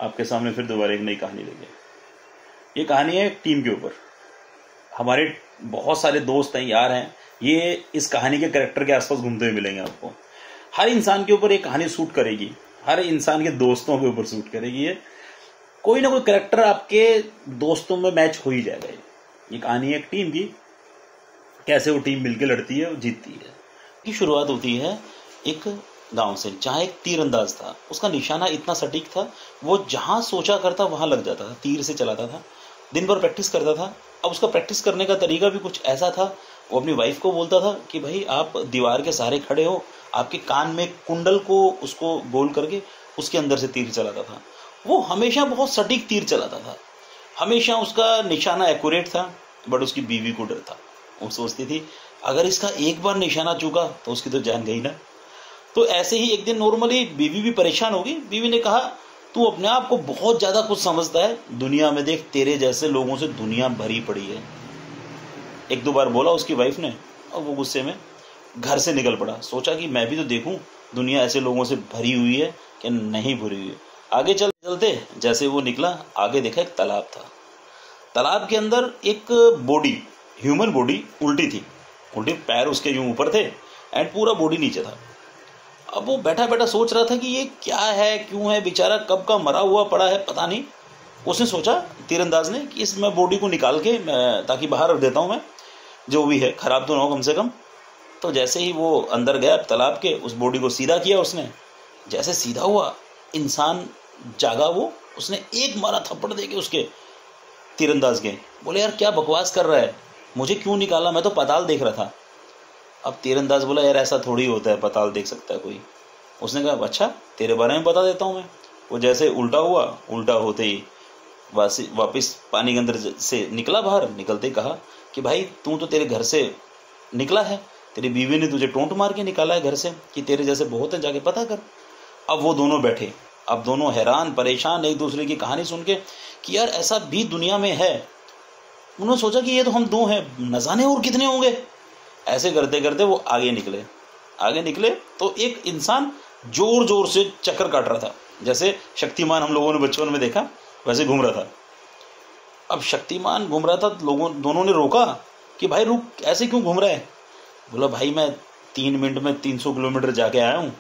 आपके सामने फिर दोबारा एक नई कहानी लेके। ये कहानी है टीम के ऊपर। हमारे बहुत सारे दोस्त हैं, यार हैं, ये इस कहानी के कैरेक्टर के आसपास घूमते हुए मिलेंगे आपको। हर इंसान के ऊपर ये कहानी सूट करेगी, हर इंसान के दोस्तों के ऊपर सूट करेगी। ये कोई ना कोई कैरेक्टर आपके दोस्तों में मैच हो ही जाएगा। ये कहानी है एक टीम की, कैसे वो टीम मिलकर लड़ती है और जीतती है। की शुरुआत होती है एक गांव से, जहां एक तीरंदाज था। उसका निशाना इतना सटीक था, वो जहां सोचा करता वहां लग जाता था, तीर से चलाता था, दिन भर प्रैक्टिस करता था। अब उसका प्रैक्टिस करने का तरीका भी कुछ ऐसा था, वो अपनी वाइफ को बोलता था कि भाई आप दीवार के सहारे खड़े हो, आपके कान में कुंडल को उसको गोल करके उसके अंदर से तीर चलाता था। वो हमेशा बहुत सटीक तीर चलाता था, हमेशा उसका निशाना एक्यूरेट था। बट उसकी बीवी को डर था, वो सोचती थी अगर इसका एक बार निशाना चूका तो उसकी तो जान गई ना। तो ऐसे ही एक दिन नॉर्मली बीवी भी परेशान होगी। बीवी ने कहा तू अपने आप को बहुत ज्यादा कुछ समझता है, दुनिया में देख तेरे जैसे लोगों से दुनिया भरी पड़ी है। एक दो बार बोला उसकी वाइफ ने, और वो गुस्से में घर से निकल पड़ा। सोचा कि मैं भी तो देखूं दुनिया ऐसे लोगों से भरी हुई है कि नहीं भरी हुई है। आगे चलते जैसे वो निकला, आगे देखा एक तालाब था। तालाब के अंदर एक बॉडी, ह्यूमन बॉडी उल्टी थी, उल्टे पैर उसके यूं ऊपर थे एंड पूरा बॉडी नीचे था। अब वो बैठा बैठा सोच रहा था कि ये क्या है, क्यों है, बेचारा कब का मरा हुआ पड़ा है, पता नहीं। उसने सोचा तीरंदाज ने कि इस मैं बॉडी को निकाल के मैं ताकि बाहर रख देता हूं, मैं जो भी है खराब तो ना हो कम से कम। तो जैसे ही वो अंदर गया तालाब के, उस बॉडी को सीधा किया उसने। जैसे सीधा हुआ, इंसान जागा वो, उसने एक मारा थप्पड़ देके उसके तीरंदाज के। बोले यार क्या बकवास कर रहा है, मुझे क्यों निकाला, मैं तो पाताल देख रहा था। अब तीरंदाज बोला यार ऐसा थोड़ी होता है, पाताल देख सकता है कोई। उसने कहा अच्छा तेरे बारे में बता देता हूं मैं। वो जैसे उल्टा हुआ, उल्टा होते ही वापिस पानी के अंदर से निकला बाहर। निकलते ही कहा कि भाई तू तो तेरे घर से निकला है, तेरी बीवी ने तुझे टोंट मार के निकाला है घर से कि तेरे जैसे बहुत है, जाके पता कर। अब वो दोनों बैठे, अब दोनों हैरान परेशान एक दूसरे की कहानी सुन के कि यार ऐसा भी दुनिया में है। उन्होंने सोचा कि ये तो हम दो हैं, न जाने और कितने होंगे। ऐसे करते करते वो आगे निकले तो एक इंसान जोर जोर से चक्कर काट रहा था, जैसे शक्तिमान हम लोगों ने बचपन में देखा वैसे घूम रहा था। अब शक्तिमान घूम रहा था, दोनों ने रोका कि भाई रुक, ऐसे क्यों घूम रहा है। बोला भाई मैं 3 मिनट में 300 किलोमीटर जाके आया हूँ,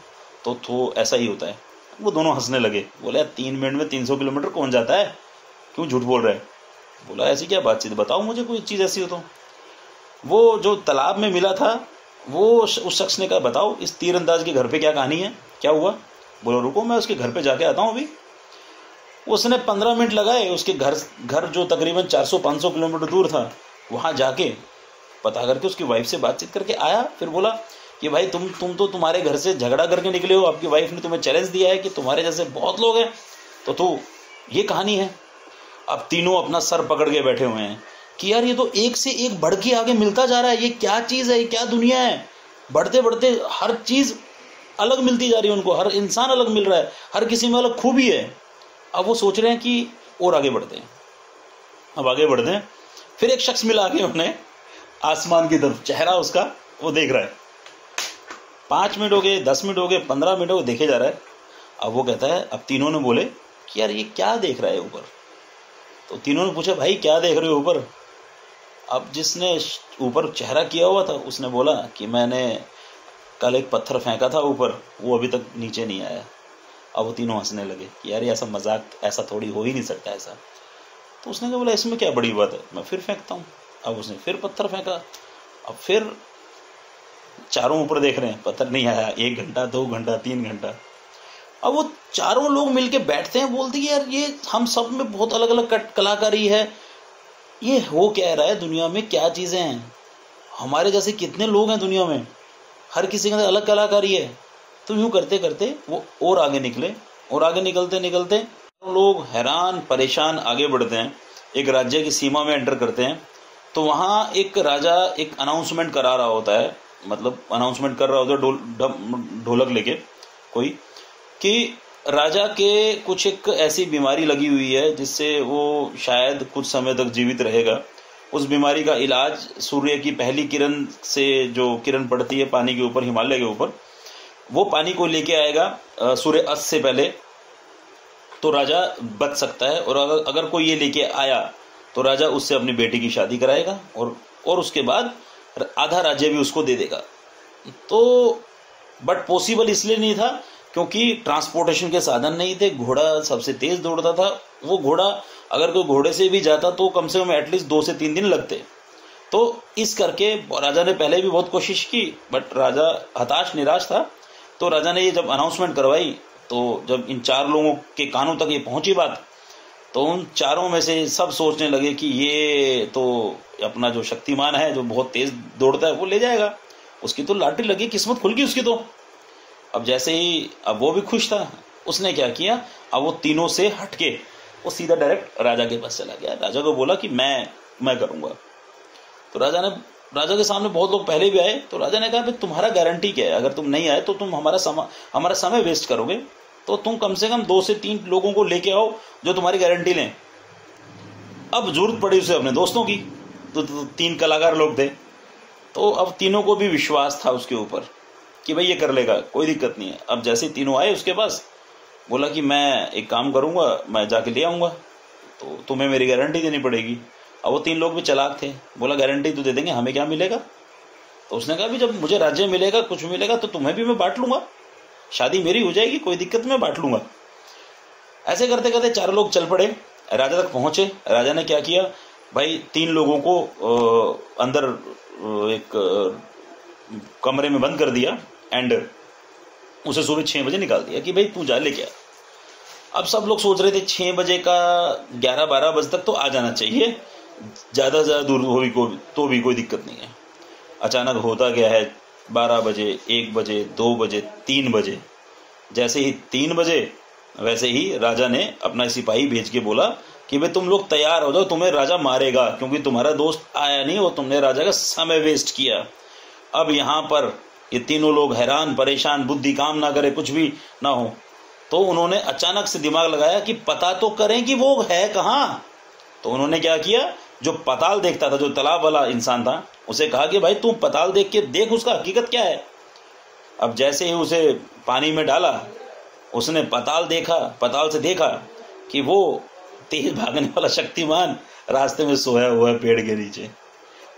तो ऐसा ही होता है। वो दोनों हंसने लगे। बोले 3 मिनट में 300 किलोमीटर कौन जाता है, क्यों झूठ बोल रहा है। बोला ऐसी क्या बातचीत, बताओ मुझे कोई चीज़ ऐसी हो तो। वो जो तालाब में मिला था, वो उस शख्स ने कहा बताओ इस तीरंदाज के घर पे क्या कहानी है, क्या हुआ। बोलो रुको मैं उसके घर पे जाके आता हूँ अभी। उसने 15 मिनट लगाए, उसके घर जो तकरीबन 400-500 किलोमीटर दूर था, वहां जाके पता करके उसकी वाइफ से बातचीत करके आया। फिर बोला कि भाई तुम तो तुम्हारे घर से झगड़ा करके निकले हो, आपकी वाइफ ने तुम्हें चैलेंज दिया है कि तुम्हारे जैसे बहुत लोग हैं, तो ये कहानी है। अब तीनों अपना सर पकड़ के बैठे हुए हैं कि यार ये तो एक से एक बढ़ के आगे मिलता जा रहा है, ये क्या चीज़ है, ये क्या दुनिया है। बढ़ते बढ़ते हर चीज़ अलग मिलती जा रही है उनको, हर इंसान अलग मिल रहा है, हर किसी में अलग खूबी है। अब वो सोच रहे हैं कि और आगे बढ़ते हैं। अब आगे बढ़ते हैं, फिर एक शख्स मिला आगे उन्हें आसमान की तरफ, चेहरा उसका वो देख रहा है। 5 मिनट हो गए, 10 मिनट हो गए, 15 मिनट हो गए, देखे जा रहा है। अब वो कहता है, अब तीनों ने बोले कि यार ये क्या देख रहा है ऊपर। तो तीनों ने पूछा भाई क्या देख रहे हो ऊपर। अब जिसने ऊपर चेहरा किया हुआ था उसने बोला कि मैंने कल एक पत्थर फेंका था ऊपर, वो अभी तक नीचे नहीं आया। अब वो तीनों हंसने लगे कि यार ऐसा मजाक, ऐसा थोड़ी हो ही नहीं सकता ऐसा। तो उसने कहा बोला इसमें क्या बड़ी बात है, मैं फिर फेंकता हूँ। अब उसने फिर पत्थर फेंका, अब फिर चारों ऊपर देख रहे हैं, पत्थर नहीं आया। 1 घंटा, 2 घंटा, 3 घंटा। अब वो चारों लोग मिलके बैठते हैं, बोलते हैं यार ये हम सब में बहुत अलग अलग कलाकारी है, ये हो क्या रहा है दुनिया में, क्या चीजें हैं, हमारे जैसे कितने लोग हैं दुनिया में, हर किसी के अंदर अलग कलाकारी है। तो यूं करते करते वो और आगे निकले, और आगे निकलते निकलते लोग हैरान परेशान आगे बढ़ते हैं। एक राज्य की सीमा में एंटर करते हैं, तो वहां एक राजा एक अनाउंसमेंट करा रहा होता है, मतलब अनाउंसमेंट कर रहा होता है ढोलक लेके कोई, कि राजा के कुछ एक ऐसी बीमारी लगी हुई है जिससे वो शायद कुछ समय तक जीवित रहेगा। उस बीमारी का इलाज सूर्य की पहली किरण से, जो किरण पड़ती है पानी के ऊपर, हिमालय के ऊपर, वो पानी को लेके आएगा सूर्य अस्त से पहले। तो राजा बच सकता है, और अगर कोई ये लेके आया तो राजा उससे अपनी बेटी की शादी कराएगा और उसके बाद आधा राज्य भी उसको दे देगा। तो बट पॉसिबल इसलिए नहीं था क्योंकि ट्रांसपोर्टेशन के साधन नहीं थे, घोड़ा सबसे तेज दौड़ता था। वो घोड़ा अगर कोई घोड़े से भी जाता तो कम से कम एटलीस्ट 2 से 3 दिन लगते। तो इस करके राजा ने पहले भी बहुत कोशिश की, बट राजा हताश निराश था। तो राजा ने ये जब अनाउंसमेंट करवाई, तो जब इन 4 लोगों के कानों तक ये पहुंची बात, तो उन चारों में से सब सोचने लगे कि ये तो अपना जो शक्तिमान है, जो बहुत तेज दौड़ता है, वो ले जाएगा, उसकी तो लॉटरी लगी, किस्मत खुल गई उसकी तो। अब जैसे ही अब वो भी खुश था, उसने क्या किया, अब वो तीनों से हटके वो सीधा डायरेक्ट राजा के पास चला गया। राजा को बोला कि मैं करूंगा। तो राजा के सामने बहुत लोग पहले भी आए, तो राजा ने कहा भाई तुम्हारा गारंटी क्या है, अगर तुम नहीं आए तो तुम हमारा समय वेस्ट करोगे, तो तुम कम से कम 2 से 3 लोगों को लेके आओ जो तुम्हारी गारंटी लें। अब जरूरत पड़ी उसे अपने दोस्तों की, तो 3 कलाकार लोग थे, तो अब तीनों को भी विश्वास था उसके ऊपर कि भाई ये कर लेगा, कोई दिक्कत नहीं है। अब जैसे तीनों आए उसके पास, बोला कि मैं एक काम करूंगा, मैं जाके ले आऊंगा, तो तुम्हें मेरी गारंटी देनी पड़ेगी। अब वो 3 लोग भी चालाक थे, बोला गारंटी तो दे देंगे, हमें क्या मिलेगा। तो उसने कहा भी जब मुझे राज्य मिलेगा, कुछ मिलेगा, तो तुम्हें भी मैं बांट लूंगा, शादी मेरी हो जाएगी, कोई दिक्कत, मैं बांट लूंगा। ऐसे करते करते 4 लोग चल पड़े, राजा तक पहुंचे। राजा ने क्या किया भाई, 3 लोगों को अंदर एक कमरे में बंद कर दिया एंड उसे सुबह 6 बजे निकाल दिया कि भाई तू जा लेके आ। अब सब लोग सोच रहे थे 6 बजे का 11-12 बजे तक तो आ जाना चाहिए, ज्यादा से ज्यादा दूर हो तो भी कोई दिक्कत नहीं है। अचानक होता गया है 12 बजे, 1 बजे, 2 बजे, 3 बजे। जैसे ही 3 बजे वैसे ही राजा ने अपना सिपाही भेज के बोला कि भाई तुम लोग तैयार हो जाओ, तुम्हें राजा मारेगा, क्योंकि तुम्हारा दोस्त आया नहीं और तुमने राजा का समय वेस्ट किया। अब यहाँ पर ये तीनों लोग हैरान परेशान, बुद्धि काम ना करे, कुछ भी ना हो, तो उन्होंने अचानक से दिमाग लगाया कि पता तो करें कि वो है कहाँ। तो उन्होंने क्या किया, जो पताल देखता था, जो तालाब वाला इंसान था, उसे कहा कि भाई तू पताल देख के देख उसका हकीकत क्या है। अब जैसे ही उसे पानी में डाला, उसने पताल से देखा कि वो तेज भागने वाला शक्तिमान रास्ते में सोया हुआ है पेड़ के नीचे।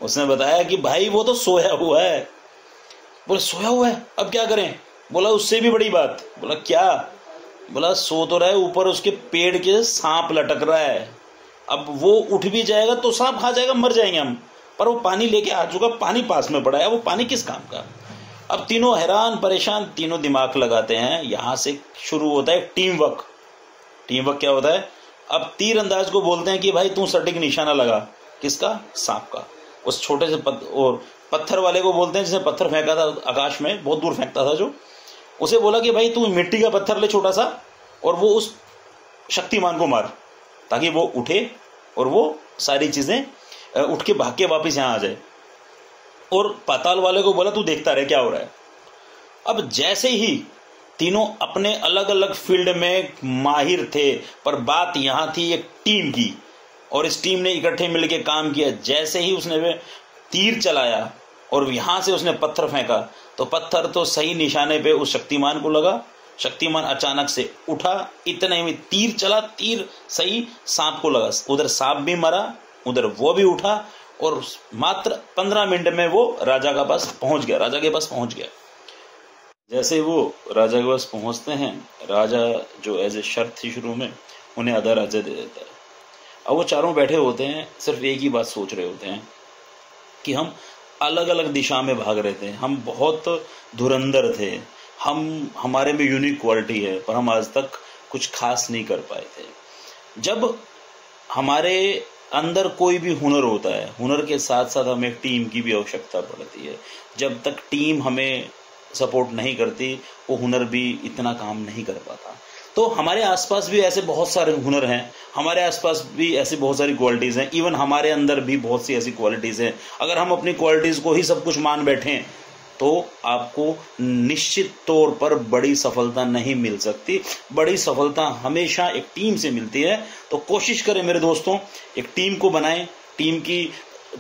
उसने बताया कि भाई वो तो सोया हुआ है। बोले सोया हुआ है, अब क्या करें। बोला उससे भी बड़ी बात। बोला क्या। बोला सो तो रहा है, ऊपर उसके पेड़ के सांप लटक रहा है, अब वो उठ भी जाएगा तो सांप खा जाएगा, मर जाएंगे हम, पर वो पानी लेके आ चुका, पानी पास में पड़ा है, वो पानी किस काम का। अब तीनों हैरान परेशान, तीनों दिमाग लगाते हैं। यहां से शुरू होता है टीम वर्क। टीम वर्क क्या होता है, अब तीर अंदाज को बोलते हैं कि भाई तू सटीक निशाना लगा, किसका, सांप का। उस छोटे से और पत्थर वाले को बोलते हैं जिसने पत्थर फेंका था आकाश में, बहुत दूर फेंकता था, जो उसे बोला कि भाई तू मिट्टी का पत्थर ले छोटा सा, और वो उस शक्तिमान को मार, ताकि वो उठे और वो सारी चीजें उठ के भाग के वापिस यहां आ जाए। और पाताल वाले को बोला तू देखता रहे क्या हो रहा है। अब जैसे ही तीनों अपने अलग अलग फील्ड में माहिर थे, पर बात यहां थी एक टीम की, और इस टीम ने इकट्ठे मिलकर काम किया। जैसे ही उसने तीर चलाया और यहां से उसने पत्थर फेंका, तो पत्थर तो सही निशाने पे उस शक्तिमान को लगा। शक्तिमान अचानक से उठा, इतने में तीर चला, तीर सही सांप को लगा, उधर सांप भी मरा, उधर वो भी उठा, और मात्र 15 मिनट में वो राजा के पास पहुंच गया। जैसे वो राजा के पास पहुंचते हैं, राजा जो एज ए शर्त थी शुरू में, उन्हें आधा राज्य दे देता है। अब वो चारों बैठे होते हैं, सिर्फ एक ही बात सोच रहे होते हैं कि हम अलग अलग दिशा में भाग रहे थे, हम बहुत धुरंधर थे, हमारे में यूनिक क्वालिटी है, पर हम आज तक कुछ खास नहीं कर पाए थे। जब हमारे अंदर कोई भी हुनर होता है, हुनर के साथ साथ हमें टीम की भी आवश्यकता पड़ती है। जब तक टीम हमें सपोर्ट नहीं करती, वो हुनर भी इतना काम नहीं कर पाता। तो हमारे आसपास भी ऐसे बहुत सारे हुनर हैं, हमारे आसपास भी ऐसी बहुत सारी क्वालिटीज हैं, इवन हमारे अंदर भी बहुत सी ऐसी क्वालिटीज हैं। अगर हम अपनी क्वालिटीज को ही सब कुछ मान बैठें, तो आपको निश्चित तौर पर बड़ी सफलता नहीं मिल सकती। बड़ी सफलता हमेशा एक टीम से मिलती है। तो कोशिश करें मेरे दोस्तों, एक टीम को बनाएं, टीम की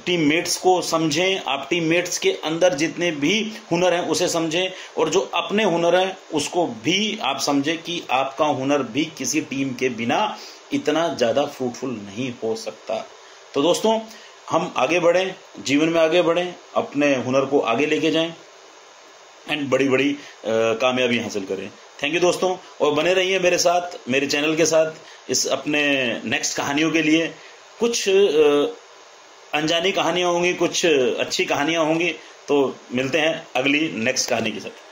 टीममेट्स को समझें, आप टीममेट्स के अंदर जितने भी हुनर हैं उसे समझें, और जो अपने हुनर हैं उसको भी आप समझें कि आपका हुनर भी किसी टीम के बिना इतना ज़्यादा फ्रूटफुल नहीं हो सकता। तो दोस्तों, हम आगे बढ़ें, जीवन में आगे बढ़ें, अपने हुनर को आगे लेके जाएं एंड बड़ी बड़ी कामयाबी हासिल करें। थैंक यू दोस्तों, और बने रहिए मेरे साथ, मेरे चैनल के साथ इस अपने नेक्स्ट कहानियों के लिए। कुछ अनजानी कहानियां होंगी, कुछ अच्छी कहानियां होंगी, तो मिलते हैं अगली नेक्स्ट कहानी के साथ।